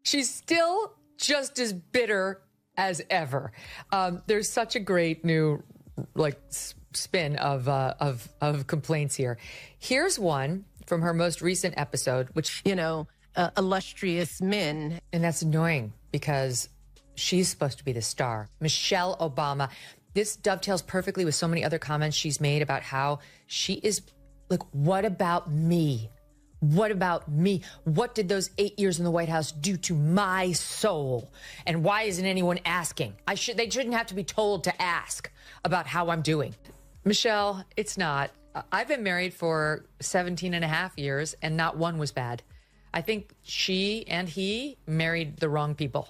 She's still just as bitter as ever. There's such a great new spin of complaints here. Here's one from her most recent episode, which, illustrious men. And that's annoying because she's supposed to be the star. Michelle Obama. This dovetails perfectly with so many other comments she's made about how she is like, what about me? What about me? What did those 8 years in the White House do to my soul? And why isn't anyone asking? They shouldn't have to be told to ask about how I'm doing. Michelle, it's not. I've been married for 17 and a half years, and not one was bad. I think she and he married the wrong people.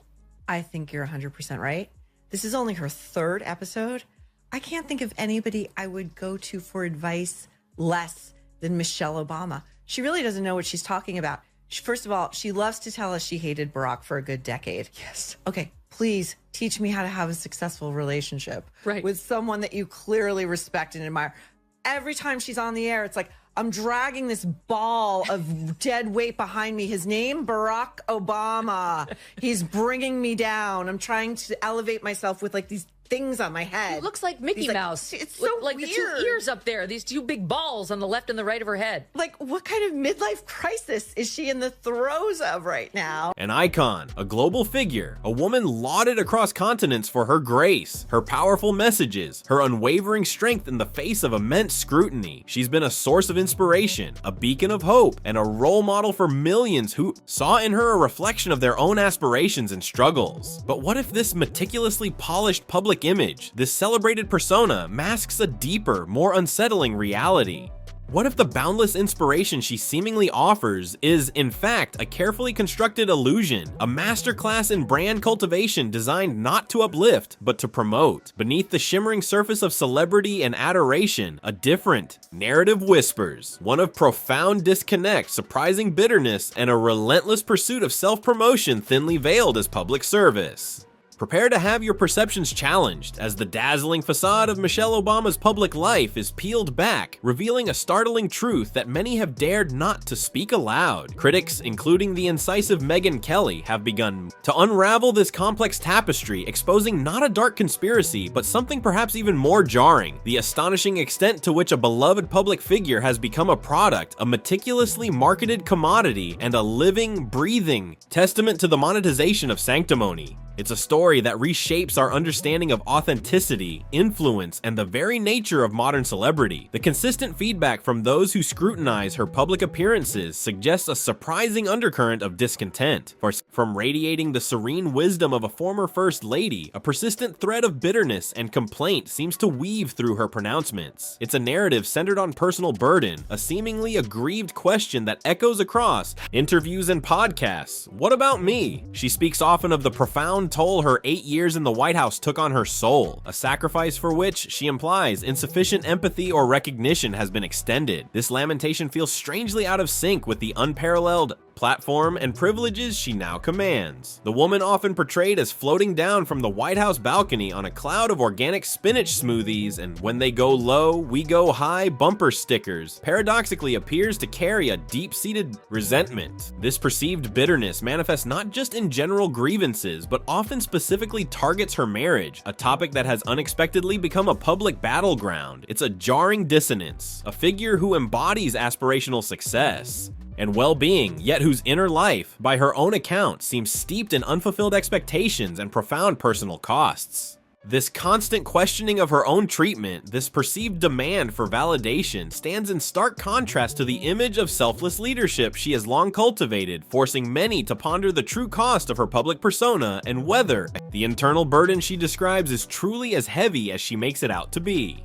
I think you're 100% right. This is only her third episode. I can't think of anybody I would go to for advice less than Michelle Obama. She really doesn't know what she's talking about. First of all, she loves to tell us she hated Barack for a good decade. Yes. Okay, please teach me how to have a successful relationship with someone that you clearly respect and admire. Every time she's on the air, it's like, I'm dragging this ball of dead weight behind me. His name, Barack Obama. He's bringing me down. I'm trying to elevate myself with these things on my head. It looks like Mickey Mouse. It's so like weird. The two ears up there, these two big balls on the left and the right of her head. Like, what kind of midlife crisis is she in the throes of right now? An icon, a global figure, a woman lauded across continents for her grace, her powerful messages, her unwavering strength in the face of immense scrutiny. She's been a source of inspiration, a beacon of hope, and a role model for millions who saw in her a reflection of their own aspirations and struggles. But what if this meticulously polished public image, this celebrated persona, masks a deeper, more unsettling reality? What if the boundless inspiration she seemingly offers is, in fact, a carefully constructed illusion, a masterclass in brand cultivation designed not to uplift, but to promote? Beneath the shimmering surface of celebrity and adoration, a different narrative whispers, one of profound disconnect, surprising bitterness, and a relentless pursuit of self-promotion thinly veiled as public service. Prepare to have your perceptions challenged as the dazzling facade of Michelle Obama's public life is peeled back, revealing a startling truth that many have dared not to speak aloud. Critics, including the incisive Megyn Kelly, have begun to unravel this complex tapestry, exposing not a dark conspiracy, but something perhaps even more jarring: the astonishing extent to which a beloved public figure has become a product, a meticulously marketed commodity, and a living, breathing testament to the monetization of sanctimony. It's a story that reshapes our understanding of authenticity, influence, and the very nature of modern celebrity. The consistent feedback from those who scrutinize her public appearances suggests a surprising undercurrent of discontent. From radiating the serene wisdom of a former first lady, a persistent thread of bitterness and complaint seems to weave through her pronouncements. It's a narrative centered on personal burden, a seemingly aggrieved question that echoes across interviews and podcasts. What about me? She speaks often of the profound toll her 8 years in the White House took on her soul, a sacrifice for which, she implies, insufficient empathy or recognition has been extended. This lamentation feels strangely out of sync with the unparalleled platform and privileges she now commands. The woman, often portrayed as floating down from the White House balcony on a cloud of organic spinach smoothies and "when they go low, we go high" bumper stickers, paradoxically appears to carry a deep-seated resentment. This perceived bitterness manifests not just in general grievances, but often specifically targets her marriage, a topic that has unexpectedly become a public battleground. It's a jarring dissonance, a figure who embodies aspirational success and well-being, yet whose inner life, by her own account, seems steeped in unfulfilled expectations and profound personal costs. This constant questioning of her own treatment, this perceived demand for validation, stands in stark contrast to the image of selfless leadership she has long cultivated, forcing many to ponder the true cost of her public persona and whether the internal burden she describes is truly as heavy as she makes it out to be.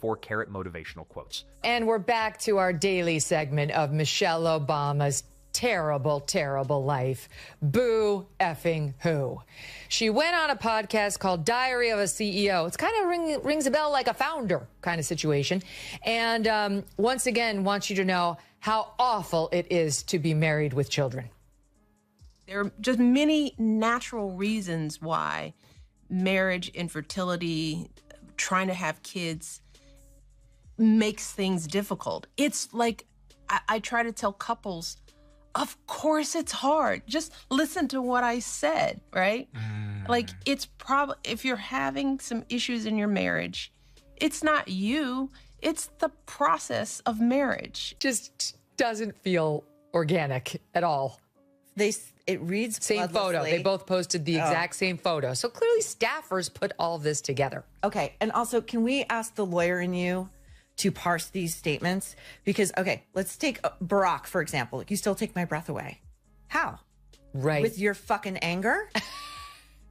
4-carat motivational quotes. And we're back to our daily segment of Michelle Obama's terrible, terrible life. Boo effing who. She went on a podcast called Diary of a CEO. It's kind of rings a bell like a founder kind of situation. And once again, wants you to know how awful it is to be married with children. There are just many natural reasons why marriage, infertility, trying to have kids makes things difficult. It's like, I try to tell couples, Of course it's hard. Just listen to what I said, right? Like, it's probably, if you're having some issues in your marriage, it's not you, it's the process of marriage. Just doesn't feel organic at all. It reads Same photo. They both posted the exact same photo. So clearly staffers put all of this together. Okay. And also, can we ask the lawyer in you to parse these statements? Because, okay, let's take Barack, for example. You still take my breath away. How? Right. With your fucking anger?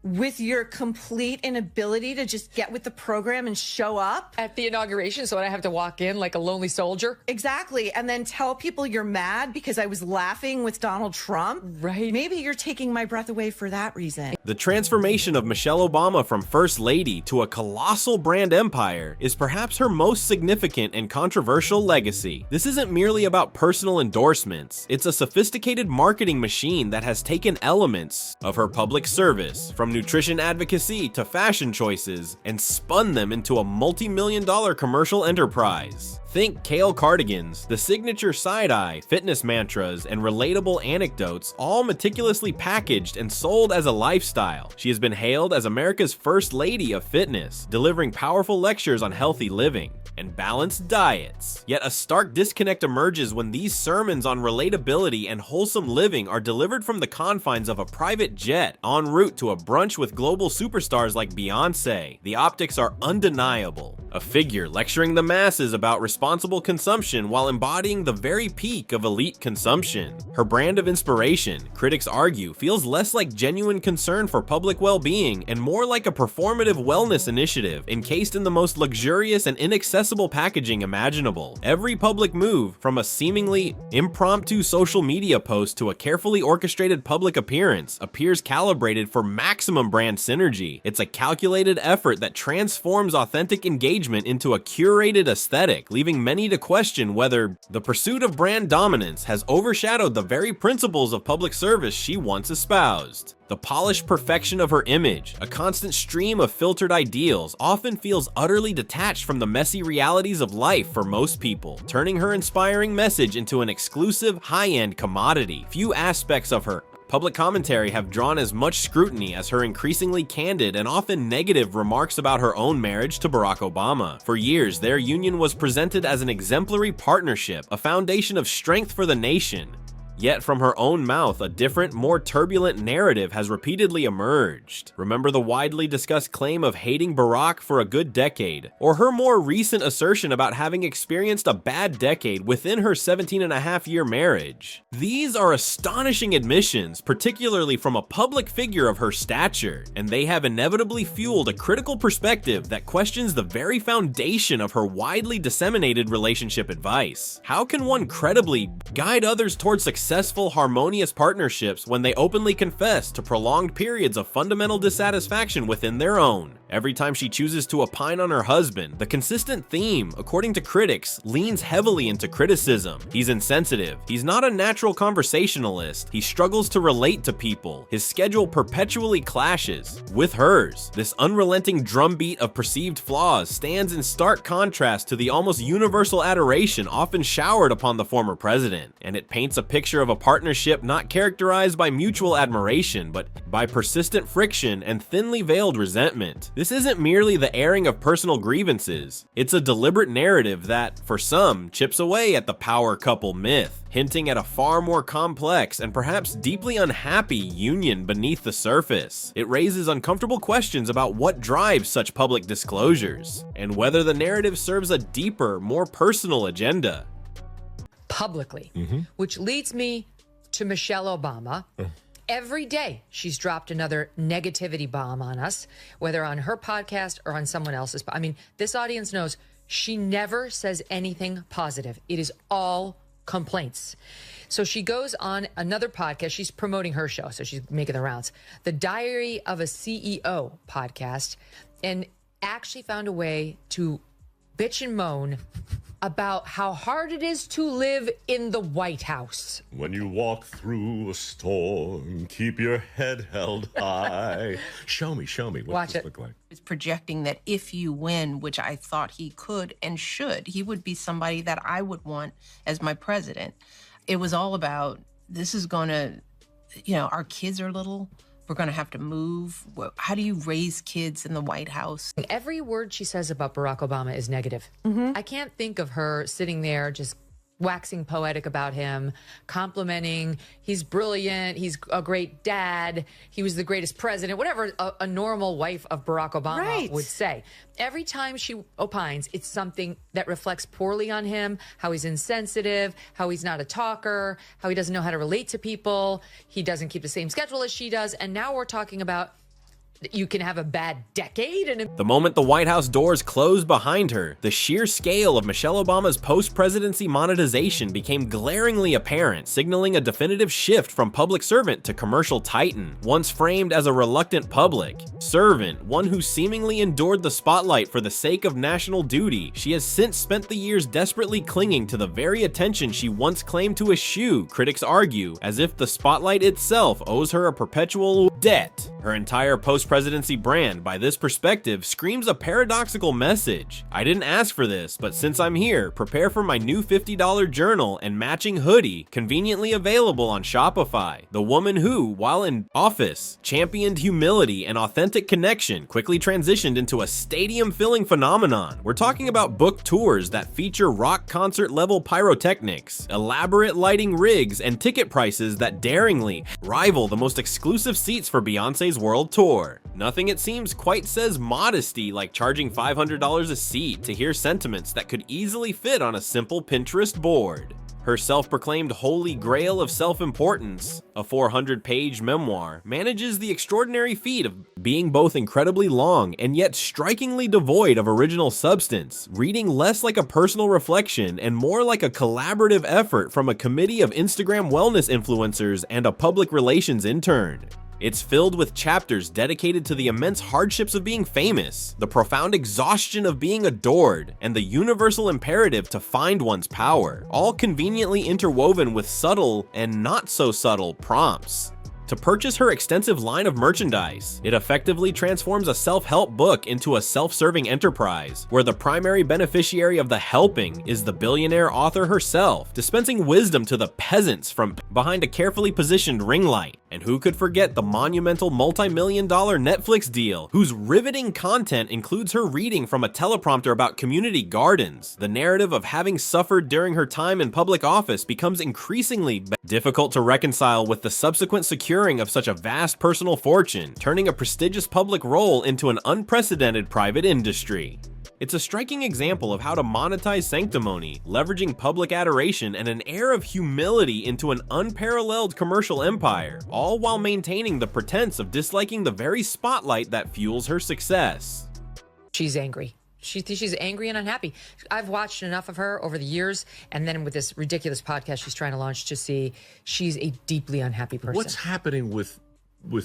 With your complete inability to just get with the program and show up? At the inauguration, so I have to walk in like a lonely soldier? Exactly. And then tell people you're mad because I was laughing with Donald Trump? Right. Maybe you're taking my breath away for that reason. The transformation of Michelle Obama from First Lady to a colossal brand empire is perhaps her most significant and controversial legacy. This isn't merely about personal endorsements. It's a sophisticated marketing machine that has taken elements of her public service, from nutrition advocacy to fashion choices, and spun them into a multi-million-dollar commercial enterprise. Think kale cardigans, the signature side-eye, fitness mantras, and relatable anecdotes, all meticulously packaged and sold as a lifestyle. She has been hailed as America's first lady of fitness, delivering powerful lectures on healthy living and balanced diets. Yet a stark disconnect emerges when these sermons on relatability and wholesome living are delivered from the confines of a private jet en route to a brunch with global superstars like Beyoncé. The optics are undeniable. A figure lecturing the masses about responsible consumption while embodying the very peak of elite consumption. Her brand of inspiration, critics argue, feels less like genuine concern for public well-being and more like a performative wellness initiative encased in the most luxurious and inaccessible packaging imaginable. Every public move, from a seemingly impromptu social media post to a carefully orchestrated public appearance, appears calibrated for maximum brand synergy. It's a calculated effort that transforms authentic engagement into a curated aesthetic, leaving many to question whether the pursuit of brand dominance has overshadowed the very principles of public service she once espoused. The polished perfection of her image, a constant stream of filtered ideals, often feels utterly detached from the messy realities of life for most people, turning her inspiring message into an exclusive, high-end commodity. Few aspects of her public commentary have drawn as much scrutiny as her increasingly candid and often negative remarks about her own marriage to Barack Obama. For years, their union was presented as an exemplary partnership, a foundation of strength for the nation. Yet from her own mouth, a different, more turbulent narrative has repeatedly emerged. Remember the widely discussed claim of hating Barack for a good decade, or her more recent assertion about having experienced a bad decade within her 17-and-a-half-year marriage. These are astonishing admissions, particularly from a public figure of her stature, and they have inevitably fueled a critical perspective that questions the very foundation of her widely disseminated relationship advice. How can one credibly guide others towards successful, harmonious partnerships when they openly confess to prolonged periods of fundamental dissatisfaction within their own? Every time she chooses to opine on her husband, the consistent theme, according to critics, leans heavily into criticism. He's insensitive. He's not a natural conversationalist. He struggles to relate to people. His schedule perpetually clashes with hers. This unrelenting drumbeat of perceived flaws stands in stark contrast to the almost universal adoration often showered upon the former president, and it paints a picture of a partnership not characterized by mutual admiration, but by persistent friction and thinly veiled resentment. This isn't merely the airing of personal grievances. It's a deliberate narrative that, for some, chips away at the power couple myth, hinting at a far more complex and perhaps deeply unhappy union beneath the surface. It raises uncomfortable questions about what drives such public disclosures, and whether the narrative serves a deeper, more personal agenda. Publicly, which leads me to Michelle Obama. Every day she's dropped another negativity bomb on us, whether on her podcast or on someone else's. I mean, this audience knows she never says anything positive. It is all complaints. So she goes on another podcast. She's promoting her show, so she's making the rounds. The Diary of a CEO podcast, and actually found a way to bitch and moan about how hard it is to live in the White House. When you walk through a storm, keep your head held high. Show me. What Watch does it. this look like? Is projecting that if you win, which I thought he could and should, he would be somebody that I would want as my president. It was all about this is going to, you know, our kids are little. We're going to have to move. How do you raise kids in the White House? Every word she says about Barack Obama is negative. I can't think of her sitting there just waxing poetic about him, complimenting, he's brilliant, he's a great dad, he was the greatest president, whatever a normal wife of Barack Obama would say. Every time she opines, it's something that reflects poorly on him, how he's insensitive, how he's not a talker, how he doesn't know how to relate to people, he doesn't keep the same schedule as she does, and now we're talking about you can have a bad decade. And the moment the White House doors closed behind her, the sheer scale of Michelle Obama's post-presidency monetization became glaringly apparent, signaling a definitive shift from public servant to commercial titan. Once framed as a reluctant public servant, one who seemingly endured the spotlight for the sake of national duty, she has since spent the years desperately clinging to the very attention she once claimed to eschew, critics argue, as if the spotlight itself owes her a perpetual debt. Her entire post-presidency brand, by this perspective, screams a paradoxical message. I didn't ask for this, but since I'm here, prepare for my new $50 journal and matching hoodie, conveniently available on Shopify. The woman who, while in office, championed humility and authentic connection, quickly transitioned into a stadium-filling phenomenon. We're talking about book tours that feature rock concert-level pyrotechnics, elaborate lighting rigs, and ticket prices that daringly rival the most exclusive seats for Beyoncé's world tour. Nothing, it seems, quite says modesty like charging $500 a seat to hear sentiments that could easily fit on a simple Pinterest board. Her self-proclaimed holy grail of self-importance, a 400-page memoir, manages the extraordinary feat of being both incredibly long and yet strikingly devoid of original substance, reading less like a personal reflection and more like a collaborative effort from a committee of Instagram wellness influencers and a public relations intern. It's filled with chapters dedicated to the immense hardships of being famous, the profound exhaustion of being adored, and the universal imperative to find one's power, all conveniently interwoven with subtle and not so subtle prompts. To purchase her extensive line of merchandise, it effectively transforms a self-help book into a self-serving enterprise, where the primary beneficiary of the helping is the billionaire author herself, dispensing wisdom to the peasants from behind a carefully positioned ring light. And who could forget the monumental multi-million-dollar Netflix deal, whose riveting content includes her reading from a teleprompter about community gardens. The narrative of having suffered during her time in public office becomes increasingly difficult to reconcile with the subsequent securing of such a vast personal fortune, turning a prestigious public role into an unprecedented private industry. It's a striking example of how to monetize sanctimony, leveraging public adoration and an air of humility into an unparalleled commercial empire, all while maintaining the pretense of disliking the very spotlight that fuels her success. she's angry. She's angry and unhappy. I've watched enough of her over the years, and then with this ridiculous podcast she's trying to launch, to see she's a deeply unhappy person. What's happening with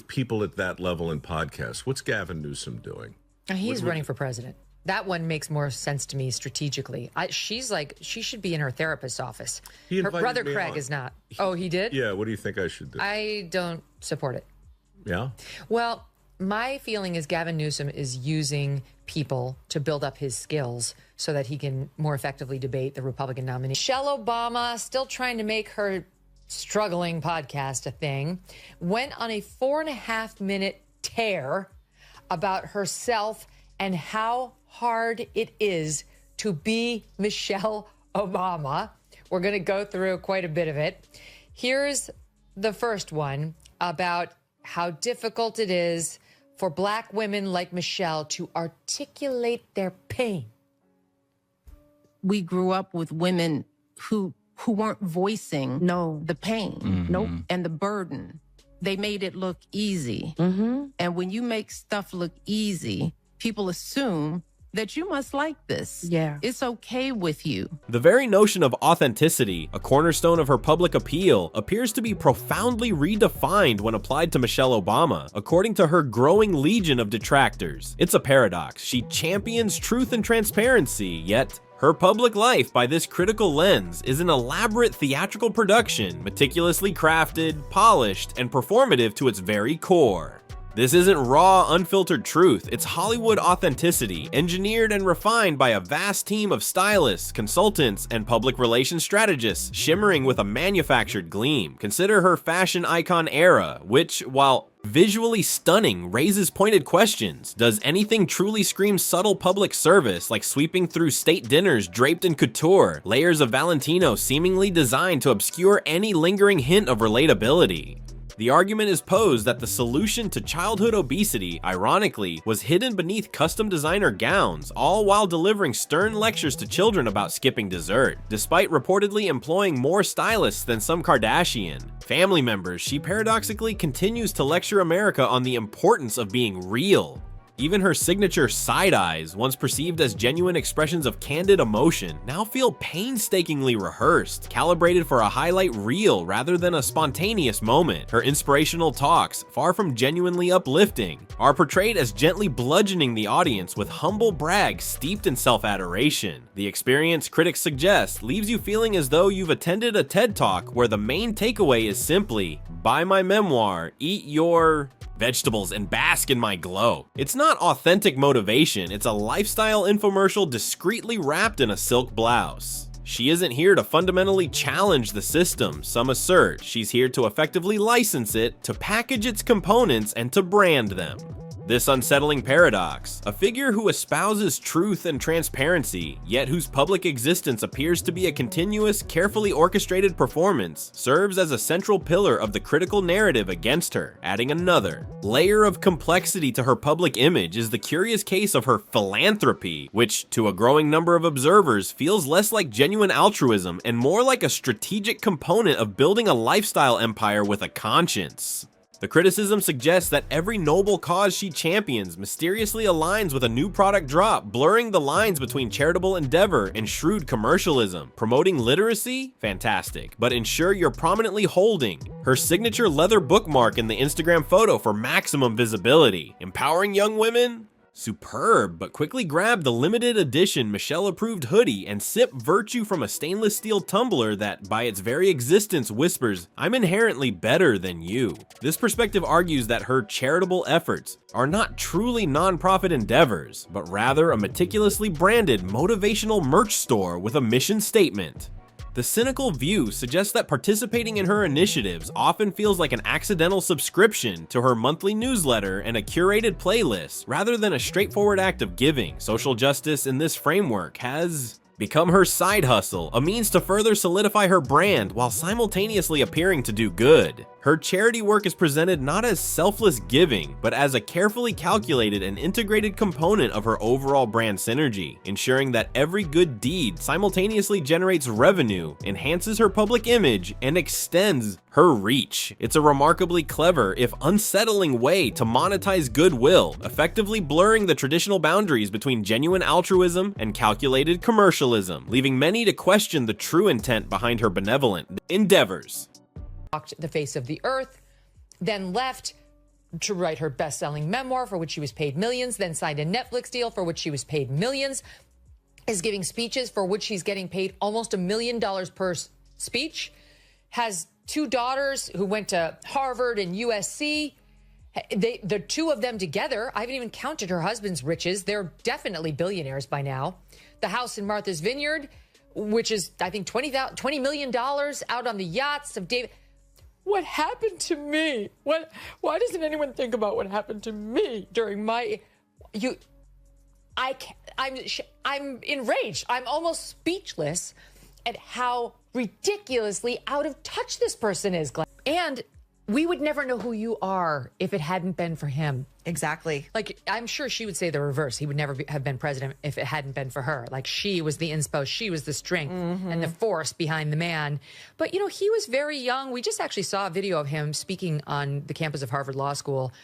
people at that level in podcasts? What's Gavin Newsom doing? He's running for president. That one makes more sense to me strategically. She's like, she should be in her therapist's office. Her brother Craig is not. Oh, he did? Yeah, what do you think I should do? I don't support it. Yeah? Well, my feeling is Gavin Newsom is using people to build up his skills so that he can more effectively debate the Republican nominee. Michelle Obama, still trying to make her struggling podcast a thing, went on a 4.5-minute tear about herself and how hard it is to be Michelle Obama. We're going to go through quite a bit of it. Here's the first one about how difficult it is for Black women like Michelle to articulate their pain. We grew up with women who weren't voicing the pain and the burden. They made it look easy. And when you make stuff look easy, people assume that you must like this. Yeah. It's okay with you. The very notion of authenticity, a cornerstone of her public appeal, appears to be profoundly redefined when applied to Michelle Obama, according to her growing legion of detractors. It's a paradox. She champions truth and transparency, yet her public life, by this critical lens, is an elaborate theatrical production, meticulously crafted, polished, and performative to its very core. This isn't raw, unfiltered truth. It's Hollywood authenticity, engineered and refined by a vast team of stylists, consultants, and public relations strategists, shimmering with a manufactured gleam. Consider her fashion icon era, which, while visually stunning, raises pointed questions. Does anything truly scream subtle public service, like sweeping through state dinners draped in couture, layers of Valentino seemingly designed to obscure any lingering hint of relatability? The argument is posed that the solution to childhood obesity, ironically, was hidden beneath custom designer gowns, all while delivering stern lectures to children about skipping dessert. Despite reportedly employing more stylists than some Kardashian family members, she paradoxically continues to lecture America on the importance of being real. Even her signature side eyes, once perceived as genuine expressions of candid emotion, now feel painstakingly rehearsed, calibrated for a highlight reel rather than a spontaneous moment. Her inspirational talks, far from genuinely uplifting, are portrayed as gently bludgeoning the audience with humble brag steeped in self-adoration. The experience, critics suggest, leaves you feeling as though you've attended a TED Talk where the main takeaway is simply, buy my memoir, eat your vegetables, and bask in my glow. It's not authentic motivation, it's a lifestyle infomercial discreetly wrapped in a silk blouse. She isn't here to fundamentally challenge the system, some assert. She's here to effectively license it, to package its components, and to brand them. This unsettling paradox, a figure who espouses truth and transparency, yet whose public existence appears to be a continuous, carefully orchestrated performance, serves as a central pillar of the critical narrative against her, adding another layer of complexity to her public image is the curious case of her philanthropy, which, to a growing number of observers, feels less like genuine altruism and more like a strategic component of building a lifestyle empire with a conscience. The criticism suggests that every noble cause she champions mysteriously aligns with a new product drop, blurring the lines between charitable endeavor and shrewd commercialism. Promoting literacy? Fantastic. But ensure you're prominently holding her signature leather bookmark in the Instagram photo for maximum visibility. Empowering young women? Superb, but quickly grab the limited edition Michelle-approved hoodie and sip virtue from a stainless steel tumbler that, by its very existence, whispers, "I'm inherently better than you." This perspective argues that her charitable efforts are not truly non-profit endeavors, but rather a meticulously branded motivational merch store with a mission statement. The cynical view suggests that participating in her initiatives often feels like an accidental subscription to her monthly newsletter and a curated playlist, rather than a straightforward act of giving. Social justice in this framework has become her side hustle, a means to further solidify her brand while simultaneously appearing to do good. Her charity work is presented not as selfless giving, but as a carefully calculated and integrated component of her overall brand synergy, ensuring that every good deed simultaneously generates revenue, enhances her public image, and extends her reach. It's a remarkably clever, if unsettling, way to monetize goodwill, effectively blurring the traditional boundaries between genuine altruism and calculated commercialism, leaving many to question the true intent behind her benevolent endeavors. Walked the face of the earth, then left to write her best-selling memoir for which she was paid millions, then signed a Netflix deal for which she was paid millions, is giving speeches for which she's getting paid almost $1 million per speech, has 2 daughters who went to Harvard and USC. The two of them together, I haven't even counted her husband's riches. They're definitely billionaires by now. The house in Martha's Vineyard, which is, I think, $20 million out on the yachts of David. What happened to me? Why doesn't anyone think about what happened to me during my... I'm enraged. I'm almost speechless at how ridiculously out of touch this person is, Glenn. And we would never know who you are if it hadn't been for him. Exactly. Like, I'm sure she would say the reverse. He would never have been president if it hadn't been for her. Like, she was the inspo, she was the strength and the force behind the man. But, you know, he was very young. We just actually saw a video of him speaking on the campus of Harvard Law School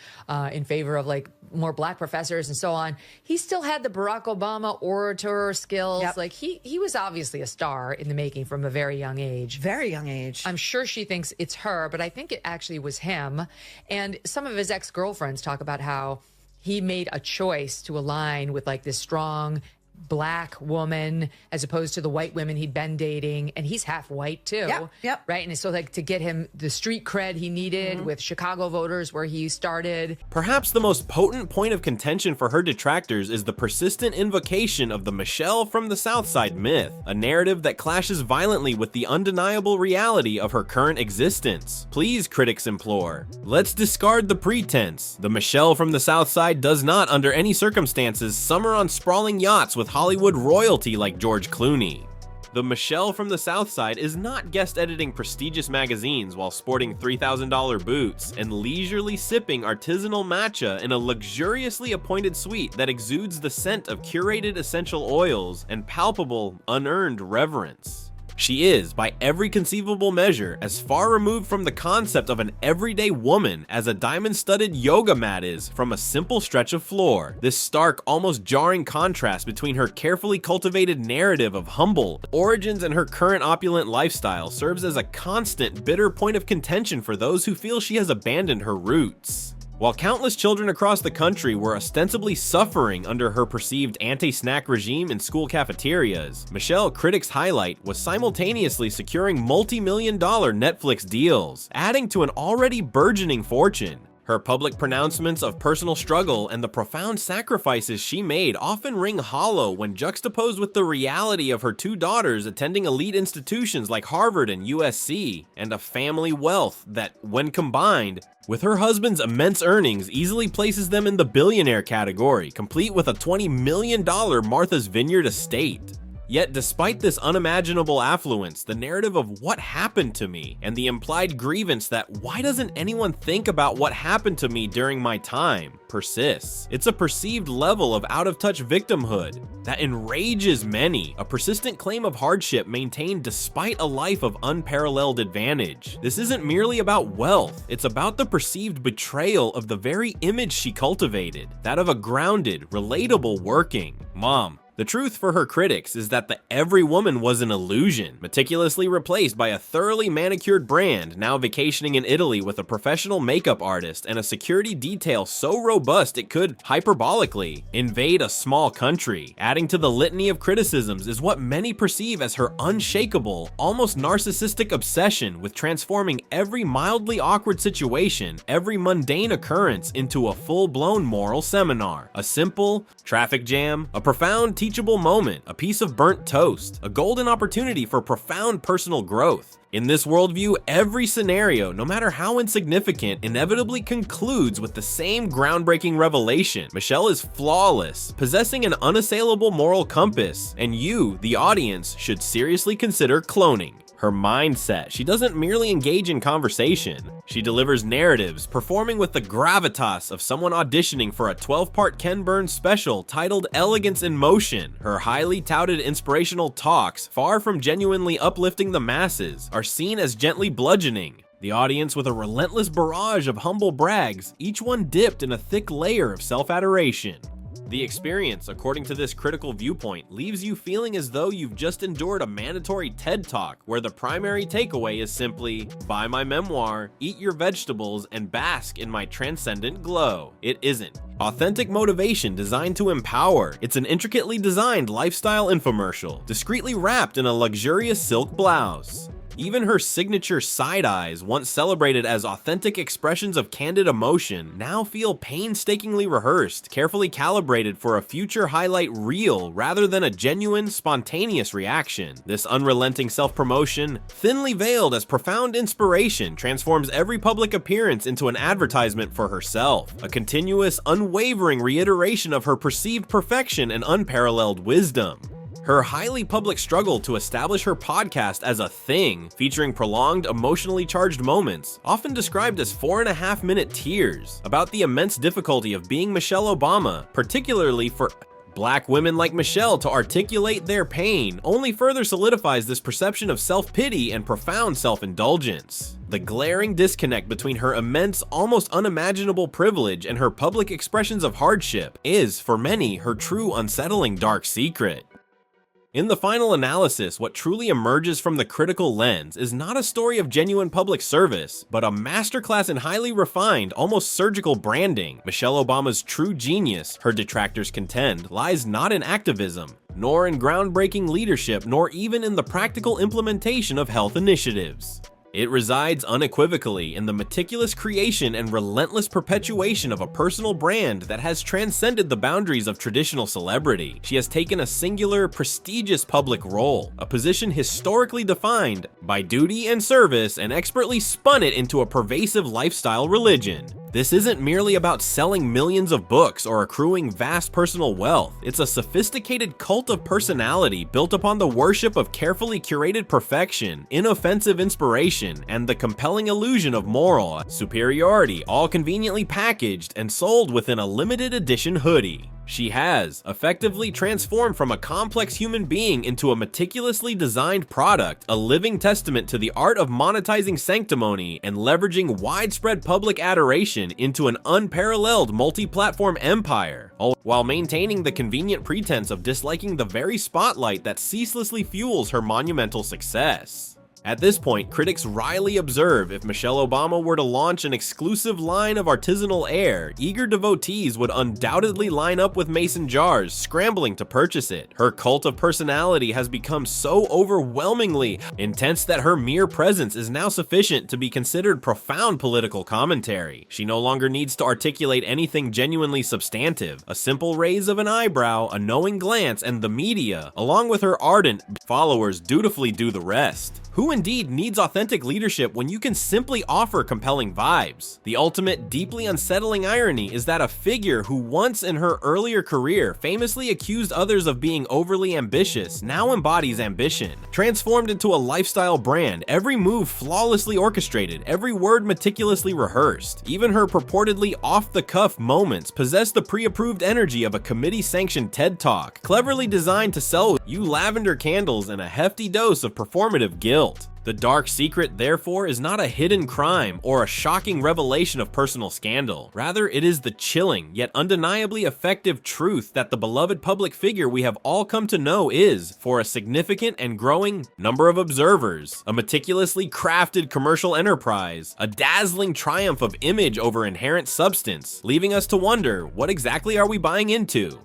in favor of, like, more black professors and so on. He still had the Barack Obama orator skills. Yep. Like, he was obviously a star in the making from a very young age. Very young age. I'm sure she thinks it's her, but I think it actually was him. And some of his ex-girlfriends talk about how he made a choice to align with, like, this strong black woman as opposed to the white women he'd been dating, and he's half white too. Yep. Right. And so like to get him the street cred he needed with Chicago voters where he started. Perhaps the most potent point of contention for her detractors is the persistent invocation of the Michelle from the South Side myth, a narrative that clashes violently with the undeniable reality of her current existence. Please, critics implore, let's discard the pretense. The Michelle from the South Side does not, under any circumstances, summer on sprawling yachts with Hollywood royalty like George Clooney. The Michelle from the South Side is not guest editing prestigious magazines while sporting $3,000 boots and leisurely sipping artisanal matcha in a luxuriously appointed suite that exudes the scent of curated essential oils and palpable, unearned reverence. She is, by every conceivable measure, as far removed from the concept of an everyday woman as a diamond-studded yoga mat is from a simple stretch of floor. This stark, almost jarring contrast between her carefully cultivated narrative of humble origins and her current opulent lifestyle serves as a constant, bitter point of contention for those who feel she has abandoned her roots. While countless children across the country were ostensibly suffering under her perceived anti-snack regime in school cafeterias, Michelle, critics highlight, was simultaneously securing multi-million-dollar Netflix deals, adding to an already burgeoning fortune. Her public pronouncements of personal struggle and the profound sacrifices she made often ring hollow when juxtaposed with the reality of her two daughters attending elite institutions like Harvard and USC, and a family wealth that, when combined with her husband's immense earnings, easily places them in the billionaire category, complete with a $20 million Martha's Vineyard estate. Yet despite this unimaginable affluence, the narrative of what happened to me and the implied grievance that why doesn't anyone think about what happened to me during my time persists. It's a perceived level of out-of-touch victimhood that enrages many, a persistent claim of hardship maintained despite a life of unparalleled advantage. This isn't merely about wealth, it's about the perceived betrayal of the very image she cultivated, that of a grounded, relatable working mom. The truth for her critics is that the every woman was an illusion, meticulously replaced by a thoroughly manicured brand now vacationing in Italy with a professional makeup artist and a security detail so robust it could, hyperbolically, invade a small country. Adding to the litany of criticisms is what many perceive as her unshakable, almost narcissistic obsession with transforming every mildly awkward situation, every mundane occurrence into a full-blown moral seminar. A simple traffic jam, a profound teachable moment, a piece of burnt toast, a golden opportunity for profound personal growth. In this worldview, every scenario, no matter how insignificant, inevitably concludes with the same groundbreaking revelation. Michelle is flawless, possessing an unassailable moral compass, and you, the audience, should seriously consider cloning her mindset. She doesn't merely engage in conversation. She delivers narratives, performing with the gravitas of someone auditioning for a 12-part Ken Burns special titled Elegance in Motion. Her highly touted inspirational talks, far from genuinely uplifting the masses, are seen as gently bludgeoning the audience with a relentless barrage of humble brags, each one dipped in a thick layer of self-adoration. The experience, according to this critical viewpoint, leaves you feeling as though you've just endured a mandatory TED Talk where the primary takeaway is simply, buy my memoir, eat your vegetables, and bask in my transcendent glow. It isn't. Authentic motivation designed to empower. It's an intricately designed lifestyle infomercial, discreetly wrapped in a luxurious silk blouse. Even her signature side eyes, once celebrated as authentic expressions of candid emotion, now feel painstakingly rehearsed, carefully calibrated for a future highlight reel rather than a genuine, spontaneous reaction. This unrelenting self-promotion, thinly veiled as profound inspiration, transforms every public appearance into an advertisement for herself, a continuous, unwavering reiteration of her perceived perfection and unparalleled wisdom. Her highly public struggle to establish her podcast as a thing, featuring prolonged, emotionally charged moments, often described as 4.5-minute tears, about the immense difficulty of being Michelle Obama, particularly for Black women like Michelle to articulate their pain, only further solidifies this perception of self-pity and profound self-indulgence. The glaring disconnect between her immense, almost unimaginable privilege and her public expressions of hardship is, for many, her true unsettling dark secret. In the final analysis, what truly emerges from the critical lens is not a story of genuine public service, but a masterclass in highly refined, almost surgical branding. Michelle Obama's true genius, her detractors contend, lies not in activism, nor in groundbreaking leadership, nor even in the practical implementation of health initiatives. It resides unequivocally in the meticulous creation and relentless perpetuation of a personal brand that has transcended the boundaries of traditional celebrity. She has taken a singular, prestigious public role, a position historically defined by duty and service, and expertly spun it into a pervasive lifestyle religion. This isn't merely about selling millions of books or accruing vast personal wealth. It's a sophisticated cult of personality built upon the worship of carefully curated perfection, inoffensive inspiration, and the compelling illusion of moral superiority, all conveniently packaged and sold within a limited edition hoodie. She has effectively transformed from a complex human being into a meticulously designed product, a living testament to the art of monetizing sanctimony and leveraging widespread public adoration into an unparalleled multi-platform empire, all while maintaining the convenient pretense of disliking the very spotlight that ceaselessly fuels her monumental success. At this point, critics wryly observe if Michelle Obama were to launch an exclusive line of artisanal air, eager devotees would undoubtedly line up with mason jars, scrambling to purchase it. Her cult of personality has become so overwhelmingly intense that her mere presence is now sufficient to be considered profound political commentary. She no longer needs to articulate anything genuinely substantive. A simple raise of an eyebrow, a knowing glance, and the media, along with her ardent followers, dutifully do the rest. Who indeed needs authentic leadership when you can simply offer compelling vibes? The ultimate, deeply unsettling irony is that a figure who once in her earlier career famously accused others of being overly ambitious now embodies ambition. Transformed into a lifestyle brand, every move flawlessly orchestrated, every word meticulously rehearsed. Even her purportedly off-the-cuff moments possess the pre-approved energy of a committee-sanctioned TED Talk, cleverly designed to sell you lavender candles and a hefty dose of performative guilt. The dark secret, therefore, is not a hidden crime or a shocking revelation of personal scandal. Rather, it is the chilling, yet undeniably effective truth that the beloved public figure we have all come to know is, for a significant and growing number of observers, a meticulously crafted commercial enterprise, a dazzling triumph of image over inherent substance, leaving us to wonder, what exactly are we buying into?